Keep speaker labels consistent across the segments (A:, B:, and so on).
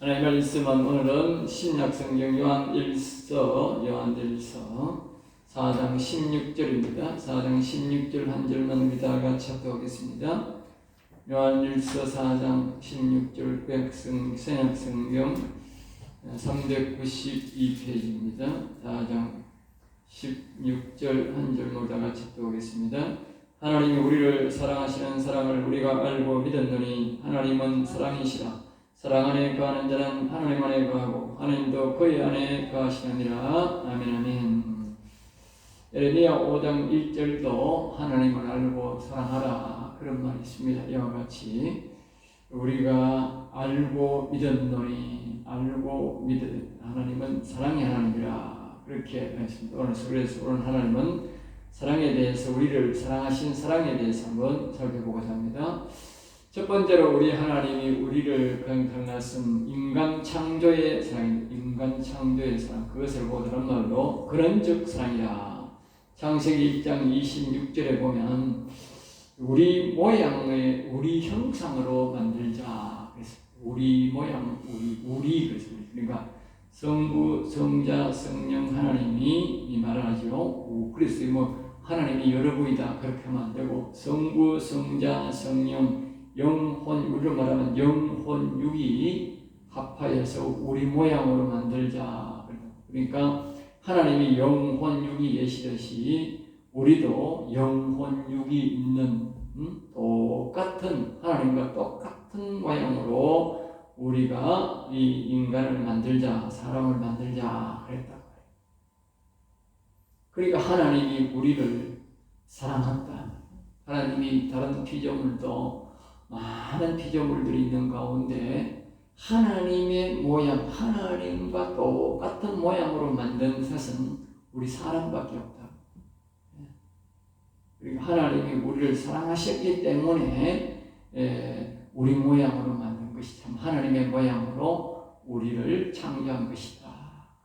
A: 하나님 말씀은 오늘은 신약성경 요한일서 4장 16절입니다. 4장 16절 한 절만 우리 다 같이 합독하겠습니다. 요한일서 4장 16절 신약성경 392페이지입니다. 4장 16절 한 절만 다 같이 합독하겠습니다. 하나님이 우리를 사랑하시는 사랑을 우리가 알고 믿었노니 하나님은 사랑이시라. 사랑 안에 거하는 자는 하나님 안에 거하고 하나님도 그의 안에 거하시느니라. 아멘 아멘. 에레미야 5장 1절도 하나님을 알고 사랑하라 그런 말이 있습니다. 이와 같이 우리가 알고 믿었노니 알고 믿은 하나님은 사랑의 하나님이라 그렇게 말했습니다. 그래서 오늘 하나님은 사랑에 대해서 우리를 사랑하신 사랑에 대해서 한번 살펴보고자 합니다. 첫 번째로 우리 하나님이 우리를 강탈하신 인간 창조의 사랑입니다. 인간 창조의 사랑, 그것을 보다는 말로 그런즉 사랑이라. 창세기 1장 26절에 보면 우리 모양의 우리 형상으로 만들자. 그래서 우리 모양, 우리 그러니까 성부, 성자, 성령 하나님이 이 말을 하죠. 그래서 하나님이 여러 분이다 그렇게 하면 안 되고 성부, 성자, 성령 영혼, 우리로 말하면 영혼 육이 합하여서 우리 모양으로 만들자. 그러니까 하나님이 영혼 육이 계시듯이 우리도 영혼 육이 있는 똑같은 하나님과 똑같은 모양으로 우리가 이 인간을 만들자, 사람을 만들자 그랬다. 그러니까 하나님이 우리를 사랑한다. 하나님이 다른 피조물도 많은 피조물들이 있는 가운데 하나님의 모양, 하나님과 똑같은 모양으로 만든 것은 우리 사람밖에 없다. 그리고 하나님이 우리를 사랑하셨기 때문에 우리 모양으로 만든 것이 참 하나님의 모양으로 우리를 창조한 것이다.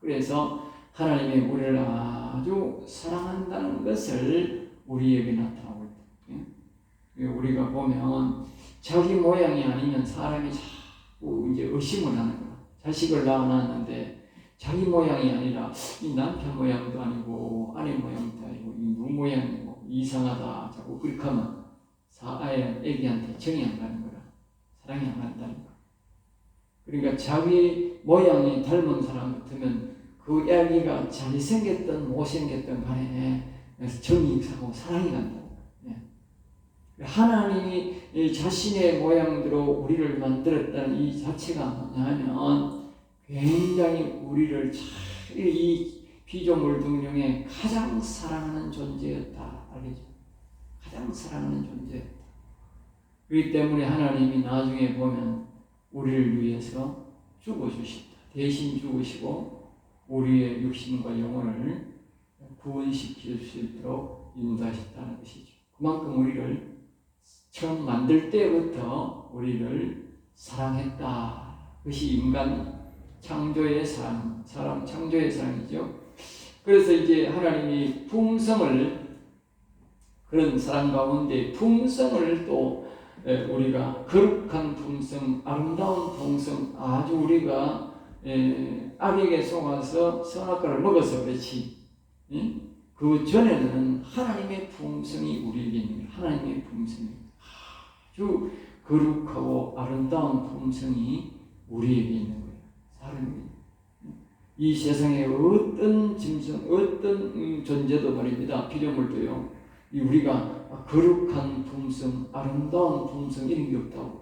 A: 그래서 하나님이 우리를 아주 사랑한다는 것을 우리에게 나타나고 있다. 우리가 보면 자기 모양이 아니면 사람이 자꾸 이제 의심을 하는 거야. 자식을 낳아놨는데 자기 모양이 아니라 이 남편 모양도 아니고 아내 모양도 아니고 이 누구 모양이고 이상하다. 자꾸 그렇게 하면 애기한테 정이 안 가는 거야. 사랑이 안 간다는 거야. 그러니까 자기 모양이 닮은 사람 같으면 그 애기가 잘생겼든 못생겼든 간에 정이 가고 사랑이 간다. 하나님이 자신의 모양대로 우리를 만들었다는 이 자체가 뭐냐면 굉장히 우리를 이 피조물 등중에 가장 사랑하는 존재였다. 알겠죠? 가장 사랑하는 존재였다. 그렇기 때문에 하나님이 나중에 보면 우리를 위해서 죽어주셨다. 대신 죽으시고 우리의 육신과 영혼을 구원시킬 수 있도록 인도하셨다는 것이죠. 그만큼 우리를 처음 만들 때부터 우리를 사랑했다. 그것이 인간 창조의 사랑, 사람 창조의 사랑이죠. 그래서 이제 하나님이 품성을 그런 사랑 가운데 품성을 또 우리가 거룩한 품성, 아름다운 품성, 아주 우리가 악에게 속아서 선악과를 먹어서 그렇지. 그 전에는 하나님의 품성이 우리에게 있는 거예요. 하나님의 품성이. 아주 거룩하고 아름다운 품성이 우리에게 있는 거예요. 사람이. 이 세상에 어떤 짐승, 어떤 존재도 말입니다. 피조물도요. 우리가 거룩한 품성, 아름다운 품성 이런 게 없다고.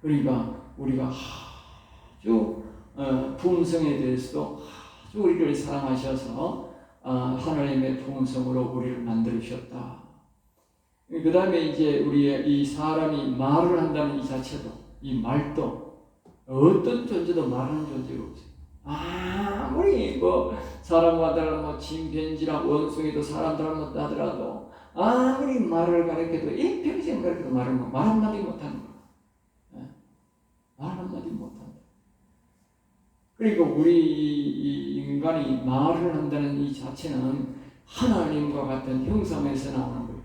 A: 그러니까 우리가 아주 품성에 대해서도 아주 우리를 사랑하셔서 하나님의 품성으로 우리를 만들으셨다. 그 다음에 이제 우리의 이 사람이 말을 한다는 이 자체도, 이 말도 어떤 존재도 말하는 존재가 없어요. 아무리 사람마다 침팬지나 원숭이도 사람들하고 하더라도 아무리 말을 가르쳐도 일평생 가르쳐도 말 한마디 못하는 거야. 말 한마디 못한다. 그리고 우리 이 인간이 말을 한다는 이 자체는 하나님과 같은 형상에서 나오는 거예요.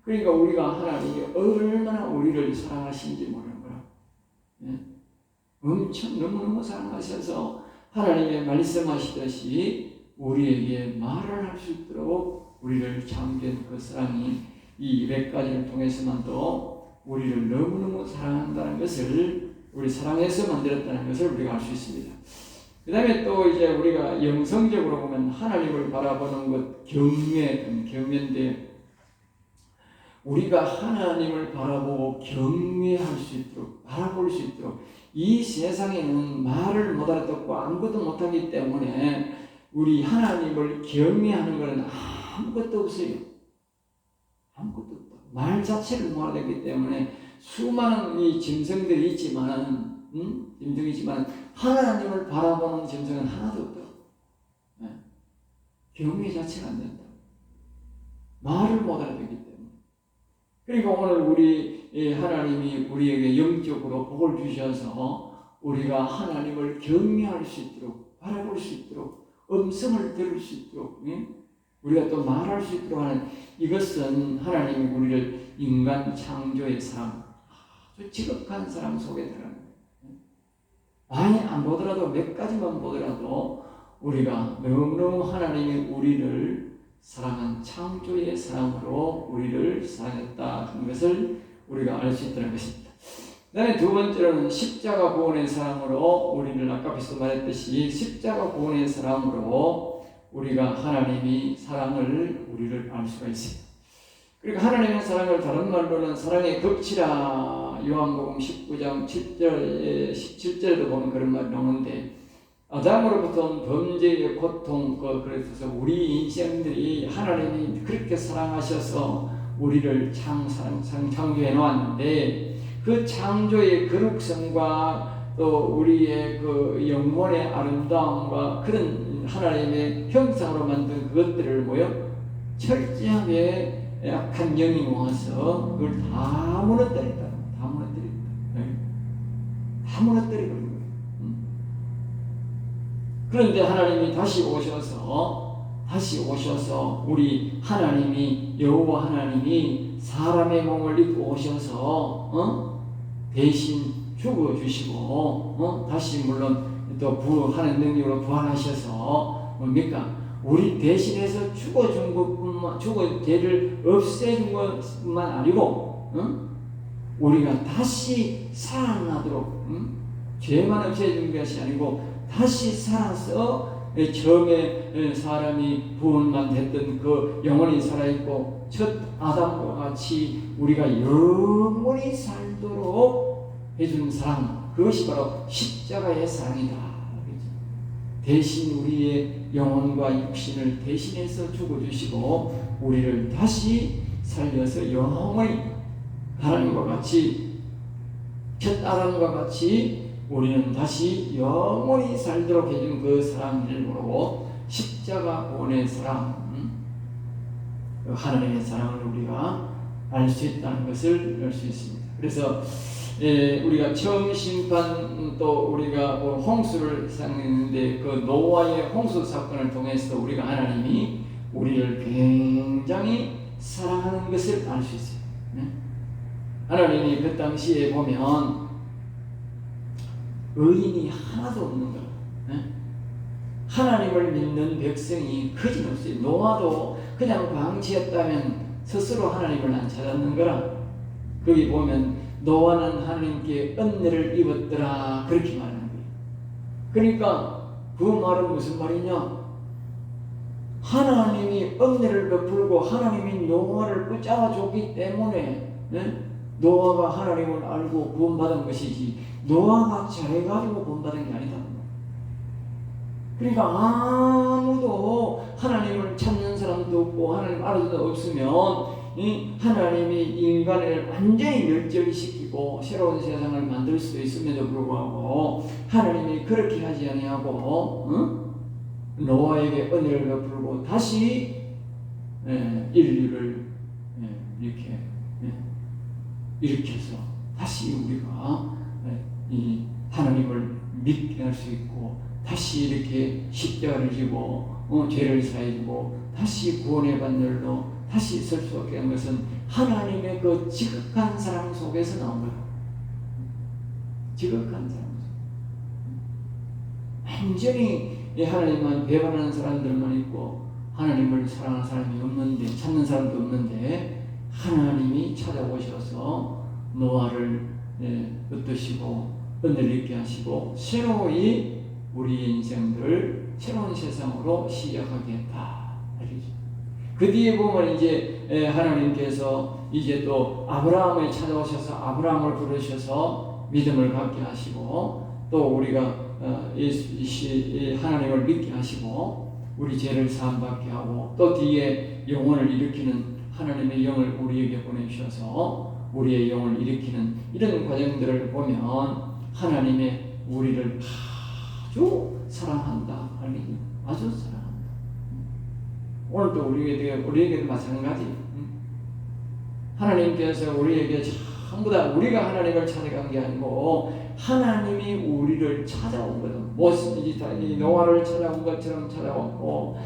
A: 그러니까 우리가 하나님이 얼마나 우리를 사랑하신지 모르는 거야. 엄청 너무너무 사랑하셔서 하나님의 말씀하시듯이 우리에게 말을 할 수 있도록 우리를 참견 그 사랑이 이 200가지를 통해서만도 우리를 너무너무 사랑한다는 것을, 우리 사랑해서 만들었다는 것을 우리가 알 수 있습니다. 그 다음에 또 이제 우리가 영성적으로 보면 하나님을 바라보는 것, 경외인데, 우리가 하나님을 바라보고 경외할 수 있도록, 바라볼 수 있도록, 이 세상에는 말을 못 알아듣고 아무것도 못하기 때문에 우리 하나님을 경외하는 것은 아무것도 없어요. 아무것도 없다. 말 자체를 못 알아듣기 때문에 수많은 이 짐승들이 있지만, 짐승이지만 하나님을 바라보는 짐승은 하나도 없다. 네. 경외 자체가 안 된다. 말을 못 알아듣기 때문에. 그러니까 오늘 우리 하나님이 우리에게 영적으로 복을 주셔서 우리가 하나님을 경외할 수 있도록, 바라볼 수 있도록, 음성을 들을 수 있도록, 우리가 또 말할 수 있도록 하는, 이것은 하나님이 우리를 인간 창조의 사랑, 아주 지극한 사랑 속에 들어가는 거예요. 많이 안 보더라도, 몇 가지만 보더라도 우리가 너무너무 하나님이 우리를 사랑한 창조의 사랑으로 우리를 사랑했다는 것을 우리가 알 수 있다는 것입니다. 그 다음에 두 번째로는 십자가 구원의 사랑으로 우리를, 아까 앞에서 말했듯이 십자가 구원의 사랑으로 우리가 하나님이 사랑을, 우리를 알 수가 있습니다. 그러니까 하나님의 사랑을 다른 말로는 사랑의 덕치라, 요한복음 19장 7절, 17절에도 보면 그런 말이 나오는데, 아담으로부터 온 범죄의 고통, 그래서 우리 인생들이 하나님이 그렇게 사랑하셔서 우리를 창조해 놓았는데, 그 창조의 거룩성과 또 우리의 그 영혼의 아름다움과 그런 하나님의 형상으로 만든 그것들을 철저하게 약한 영이 모아서 그걸 다 무너뜨린다. 다 무너뜨리고. 그런데 하나님이 다시 오셔서 우리 하나님이, 여호와 하나님이 사람의 몸을 입고 오셔서 대신 죽어주시고 다시 물론 또 부하는 능력으로 부활하셔서 뭡니까? 우리 대신해서 죽어준 것뿐만, 죄를 없애준 것뿐만 아니고 우리가 다시 살아나도록, 죄만 없애준 것이 아니고 다시 살아서 처음에 사람이 구원만 됐던 그 영원히 살아있고 첫 아담과 같이 우리가 영원히 살도록 해준 사랑, 그것이 바로 십자가의 사랑이다. 대신 우리의 영혼과 육신을 대신해서 죽어주시고 우리를 다시 살려서 영원히 하나님과 같이, 첫 아담과 같이 우리는 다시 영원히 살도록 해준 그 사랑을 모르고 십자가 구원의 사랑, 하나님의 사랑을 우리가 알 수 있다는 것을 알 수 있습니다. 그래서 우리가 처음 심판, 또 우리가 홍수를 상했는데 그 노아의 홍수 사건을 통해서 우리가 하나님이 우리를 굉장히 사랑하는 것을 알 수 있어요. 하나님이 그 당시에 보면 의인이 하나도 없는 거예요. 하나님을 믿는 백성이 거짓없어요. 노아도 그냥 방치했다면 스스로 하나님을 안 찾았는 거라. 거기 보면 노아는 하나님께 은혜를 입었더라, 그렇게 말하는 거예요. 그러니까 그 말은 무슨 말이냐? 하나님이 은혜를 베풀고 하나님이 노아를 붙잡아 줬기 때문에 노아가 하나님을 알고 구원받은 것이지, 노아가 잘해가지고 구원받은 게 아니다. 그러니까 아무도 하나님을 찾는 사람도 없고 하나님 알아도 없으면 하나님이 인간을 완전히 멸절시키고 새로운 세상을 만들 수도 있음에도 불구하고 하나님이 그렇게 하지 아니하고 노아에게 은혜를 베풀고 다시 인류를 이렇게 일으켜서 다시 우리가 이 하나님을 믿게 할 수 있고 다시 이렇게 십자가를 지고 죄를 사해주고 다시 구원의 반열로 다시 설 수 없게 한 것은 하나님의 그 지극한 사랑 속에서 나온 거예요. 지극한 사랑. 완전히 하나님만 배반하는 사람들만 있고 하나님을 사랑하는 사람이 없는데, 찾는 사람도 없는데, 하나님이 찾아오셔서 노아를 얻으시고 은혜를 있게 하시고 새로이 우리 인생들을 새로운 세상으로 시작하게 했다. 그 뒤에 보면 이제 하나님께서 이제 또 아브라함을 찾아오셔서 아브라함을 부르셔서 믿음을 갖게 하시고, 또 우리가 하나님을 믿게 하시고 우리 죄를 사함받게 하고, 또 뒤에 영혼을 일으키는 하나님의 영을 우리에게 보내주셔서 우리의 영을 일으키는 이런 과정들을 보면 하나님의 우리를 아주 사랑한다. 아주 사랑한다. 오늘도 우리에게도 마찬가지. 하나님께서 우리에게 전부 다 우리가 하나님을 찾아간 게 아니고 하나님이 우리를 찾아온 거다. 노아를 찾아온 것처럼 찾아왔고,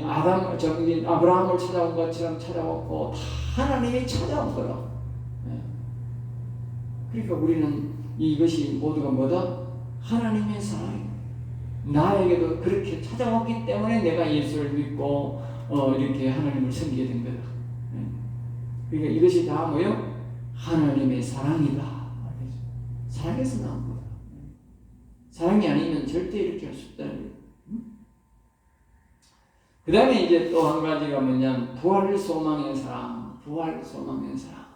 A: 아브라함을 찾아온 것처럼 찾아왔고, 다 하나님이 찾아온 거다. 그러니까 우리는 이것이 모두가 뭐다? 하나님의 사랑이다. 나에게도 그렇게 찾아왔기 때문에 내가 예수를 믿고 이렇게 하나님을 섬기게 된 거다. 그러니까 이것이 다 뭐요? 하나님의 사랑이다. 사랑에서 나온 거다. 사랑이 아니면 절대 이렇게 할 수 없다는 거예요. 그 다음에 이제 또 한 가지가 뭐냐면 부활 소망의 사랑. 부활 소망의 사랑.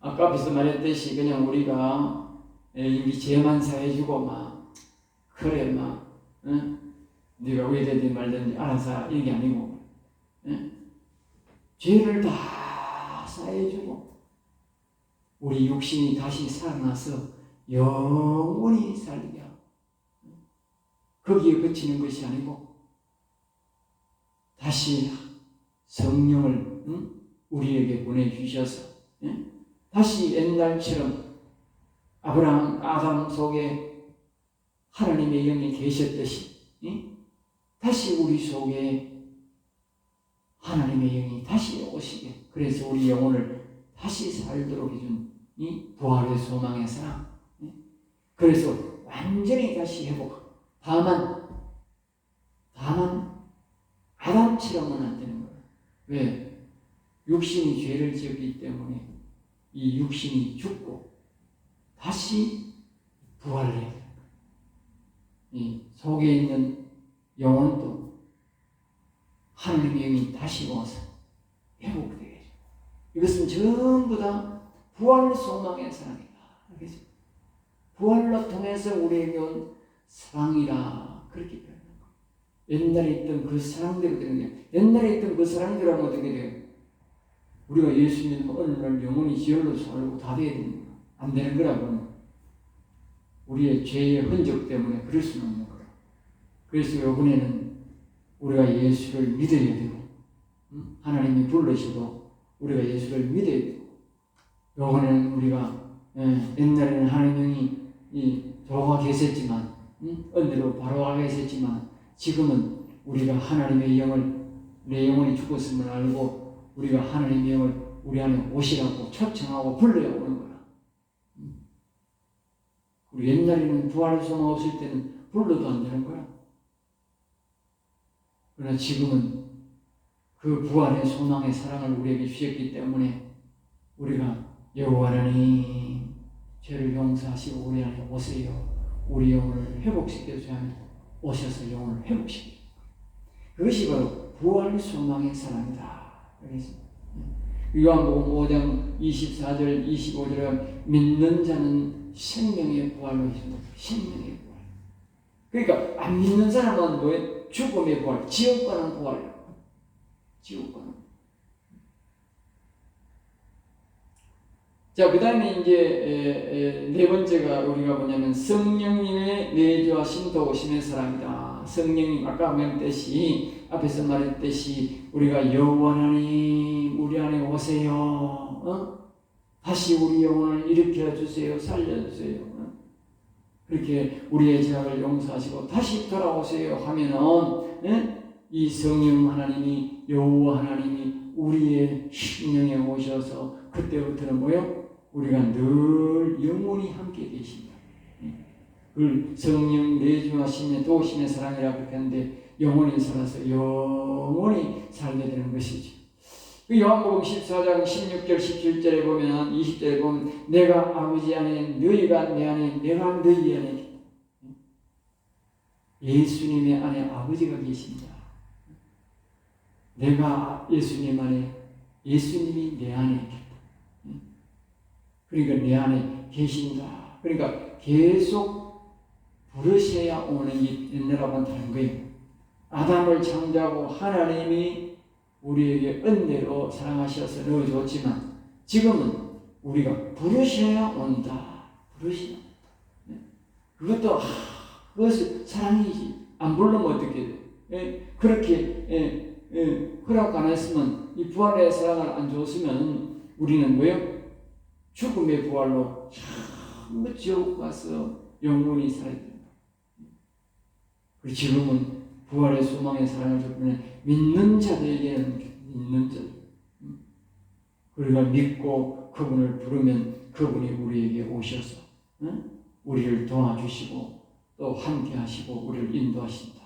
A: 아까 앞에서 말했듯이 그냥 우리가 이미 죄만 사해주고 막 그래 막 네가 왜 되든 말든지 알아서 이게 아니고 죄를 다 사해주고 우리 육신이 다시 살아나서 영원히 살게 하고 거기에 그치는 것이 아니고 다시 성령을 우리에게 보내주셔서 다시 옛날처럼 아브라함, 아담 속에 하나님의 영이 계셨듯이 다시 우리 속에 하나님의 영이 다시 오시게, 그래서 우리 영혼을 다시 살도록 해준 이 부활의 소망의 사랑. 그래서 완전히 다시 회복. 다만 아담처럼은 안 되는 거예요. 왜? 육신이 죄를 지었기 때문에 이 육신이 죽고 다시 부활해야 돼요. 이 속에 있는 영혼도 하나님의 영이 다시 와서 회복되게 해요. 이것은 전부 다 부활 소망의 사랑이다. 알겠죠? 부활로 통해서 우리에게 온 사랑이라 그렇게 표현하는 거예요. 옛날에 있던 그 사랑대로 되는 거예요. 옛날에 있던 그 사랑대로 하면 어떻게 돼요? 우리가 예수 믿으면 어느 날 영원히 지혈로 살고 다 돼야 됩니다. 안 되는 거라고는 우리의 죄의 흔적 때문에 그럴 수는 없는 거예요. 그래서 이번에는 우리가 예수를 믿어야 되고 하나님이 불러셔도 우리가 예수를 믿어야 되고, 이번에는 우리가 옛날에는 하나님이 도가 계셨지만 언제로 바로가 계셨지만 지금은 우리가 하나님의 영을 내 영혼이 죽었음을 알고 우리가 하나님의 영을 우리 안에 오시라고 초청하고 불러야 오는 거야. 우리 옛날에는 부활의 소망 없을 때는 불러도 안 되는 거야. 그러나 지금은 그 부활의 소망의 사랑을 우리에게 주셨기 때문에 우리가 여호와 하나님 죄를 용서하시고 우리 안에 오세요. 우리 영혼을 회복시켜줘야 하면 오셔서 영혼을 회복시켜요. 그것이 바로 부활의 소망의 사랑이다. 알겠습니다. 요한복음 5장 24절 25절에 믿는 자는 생명의 부활로 있습니다. 생명의 부활. 그러니까 안 믿는 사람은 뭐예요? 죽음의 부활, 지옥 가는 부활. 지옥 가는. 자, 그 다음에 이제 네 번째가 우리가 뭐냐면 성령님의 내주하신 도우심의 사랑이다. 성령님 아까 말했듯이 앞에서 말했듯이 우리가 여호와 하나님 우리 안에 오세요. 다시 우리 영혼을 일으켜 주세요. 살려주세요. 그렇게 우리의 죄악을 용서하시고 다시 돌아오세요 하면은 이 성령 하나님이 여호와 하나님이 우리의 심령에 오셔서 그때부터는 뭐요? 우리가 늘 영원히 함께 계신다. 그걸 성령 내주하심의 도우심의 사랑이라 그렇게 하는데 영원히 살아서 영원히 살게 되는 것이죠. 그 요한복음 14장 16절 17절에 보면 20절에 보면 내가 아버지 안에 너희가 내 안에 내가 너희 안에 예수님의 안에 아버지가 계신다. 내가 예수님 안에 예수님이 내 안에 있겠다. 그러니까 내 안에 계신다. 그러니까 계속 부르셔야 오는 이 은혜라고 한다는 거예요. 아담을 창조하고 하나님이 우리에게 은혜로 사랑하셔서 넣어줬지만 지금은 우리가 부르셔야 온다. 부르셔야 온다. 그것도 그것은 사랑이지. 안 부르면 어떻게 돼? 그렇게 허락 안 했으면 이 부활의 사랑을 안 줬으면 우리는 뭐요? 죽음의 부활로 전부 지옥 가서 영원히 살아야 된다. 그리고 지금은 부활의 소망의 사랑을 줬기 믿는 자들에게는 믿는 자들. 우리가 믿고 그분을 부르면 그분이 우리에게 오셔서 우리를 도와주시고 또 함께 하시고 우리를 인도하신다.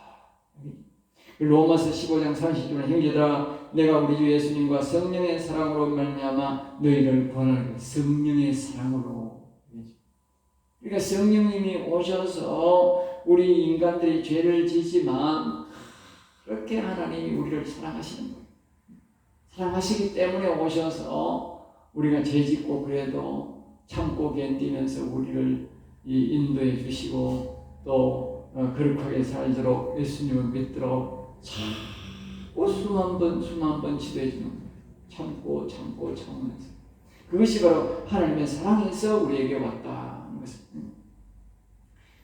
A: 로마서 15장 30절에 형제들아 내가 우리 주 예수님과 성령의 사랑으로 말미암아 너희를 권하노니 성령의 사랑으로. 그러니까 성령님이 오셔서 우리 인간들이 죄를 지지만 그렇게 하나님이 우리를 사랑하시는 거예요. 사랑하시기 때문에 오셔서 우리가 죄 짓고 그래도 참고 견디면서 우리를 인도해 주시고 또 거룩하게 살도록 예수님을 믿도록 참고 수만 번 지도해 주는 거예요. 참고 참으면서 그것이 바로 하나님의 사랑에서 우리에게 왔다는 것입니다.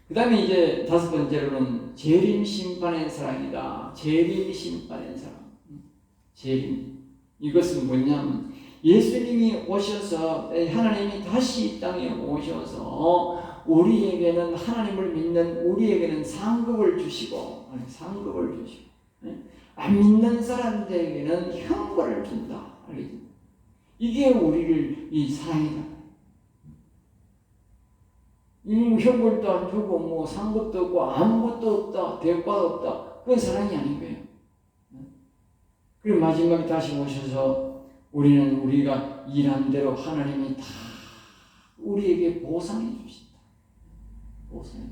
A: 그 다음에 이제 다섯 번째로는 재림 심판의 사랑이다. 재림 심판의 사랑. 재림. 이것은 뭐냐면 예수님이 오셔서 하나님이 다시 이 땅에 오셔서 우리에게는 하나님을 믿는 우리에게는 상급을 주시고 안 믿는 사람들에게는 형벌을 준다. 이게 우리를 이 사랑이다. 형벌도 안 주고 뭐 상급도 없고 아무것도 없다. 대가도 없다. 그건 사랑이 아닌 거예요. 그리고 마지막에 다시 오셔서 우리가 일한 대로 하나님이 다 우리에게 보상해 주신다. 보상해.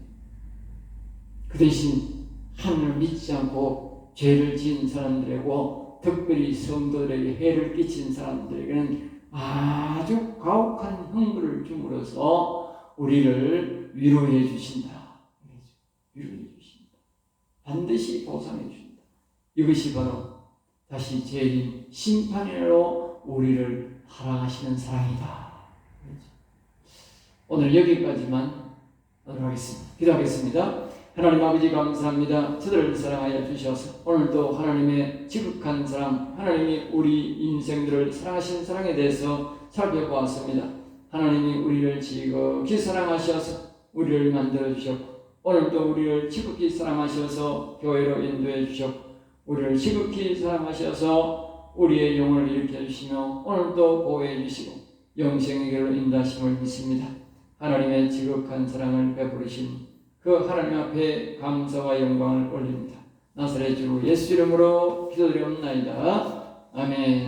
A: 그 대신 하나님을 믿지 않고 죄를 지은 사람들이고 특별히 성도들에게 해를 끼친 사람들에게는 아주 가혹한 형벌을 줌으로써 우리를 위로해 주신다. 위로해 주신다. 반드시 보상해 주신다. 이것이 바로 다시 재림 심판으로 우리를 사랑하시는 사랑이다. 오늘 여기까지만 하도록 하겠습니다. 기도하겠습니다. 하나님 아버지 감사합니다. 저들을 사랑하여 주셔서 오늘도 하나님의 지극한 사랑, 하나님이 우리 인생들을 사랑하신 사랑에 대해서 살펴보았습니다. 하나님이 우리를 지극히 사랑하셔서 우리를 만들어 주셨고 오늘도 우리를 지극히 사랑하셔서 교회로 인도해 주셨고 우리를 지극히 사랑하셔서 우리의 영혼을 일으켜 주시며 오늘도 보호해 주시고 영생의 길로 인도하심을 믿습니다. 하나님의 지극한 사랑을 베푸르신 그 하나님 앞에 감사와 영광을 올립니다. 나사렛 주 예수 이름으로 기도드리옵나이다. 아멘.